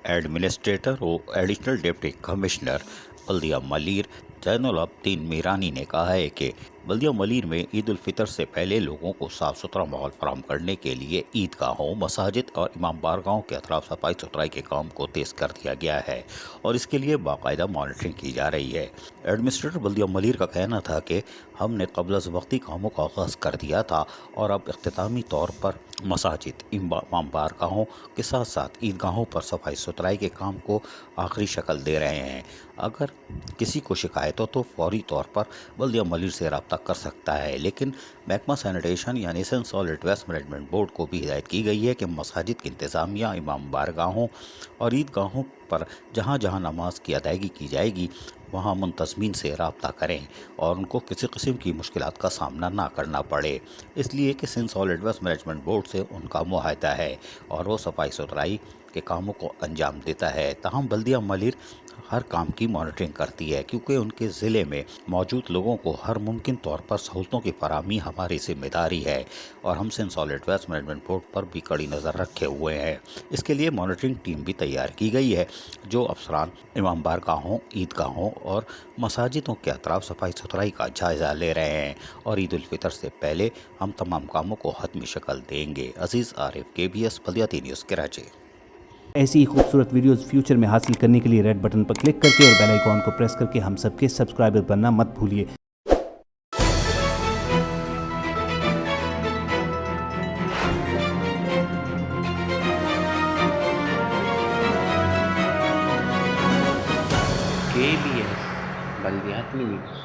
Administrator و additional deputy commissioner بلدیہ ملیر زین العابدین میرانی نے کہا ہے کہ بلدیہ ملیر میں عید الفطر سے پہلے لوگوں کو صاف ستھرا ماحول فراہم کرنے کے لیے عیدگاہوں، مساجد اور امام بارگاہوں کے اطراف صفائی ستھرائی کے کام کو تیز کر دیا گیا ہے اور اس کے لیے باقاعدہ مانیٹرنگ کی جا رہی ہے۔ ایڈمنسٹریٹر بلدیہ ملیر کا کہنا تھا کہ ہم نے قبل از وقتی کاموں کا آغاز کر دیا تھا اور اب اختتامی طور پر مساجد، امام بارگاہوں کے ساتھ ساتھ عیدگاہوں پر صفائی ستھرائی کے کام کو آخری شکل دے رہے ہیں۔ اگر کسی کو شکایت ہو تو فوری طور پر بلدیہ ملیر سے رابطہ کر سکتا ہے، لیکن محکمہ سینیٹیشن یعنی سالٹ ویسٹ مینجمنٹ بورڈ کو بھی ہدایت کی گئی ہے کہ مساجد کی انتظامیہ امام بارگاہوں اور عیدگاہوں پر جہاں جہاں نماز کی ادائیگی کی جائے گی وہاں منتظمین سے رابطہ کریں اور ان کو کسی قسم کی مشکلات کا سامنا نہ کرنا پڑے، اس لیے کہ سالٹ ویسٹ مینجمنٹ بورڈ سے ان کا معاہدہ ہے اور وہ صفائی ستھرائی کے کاموں کو انجام دیتا ہے۔ تاہم بلدیہ ملیر ہر کام کی مانیٹرنگ کرتی ہے کیونکہ ان کے ضلع میں موجود لوگوں کو ہر ممکن طور پر سہولتوں کی فراہمی ہماری ذمہ داری ہے اور ہم سالٹ ویسٹ مینجمنٹ بورڈ پر بھی کڑی نظر رکھے ہوئے ہیں۔ اس کے لیے مانیٹرنگ ٹیم بھی تیار کی گئی ہے جو افسران امام بارگاہوں، عیدگاہوں اور مساجدوں کے اطراف صفائی ستھرائی کا جائزہ لے رہے ہیں اور عید الفطر سے پہلے ہم تمام کاموں کو حتمی شکل دیں گے۔ عزیز عارف، KBS بلدیاتی نیوز، کراچی۔ ایسی ہی خوبصورت ویڈیوز فیوچر میں حاصل کرنے کے لیے ریڈ بٹن پر کلک کر کے اور بیل آئیکن کو پریس کر کے ہم سب کے سبسکرائبر بننا مت بھولیے۔ KBS بلدیاتی نیوز۔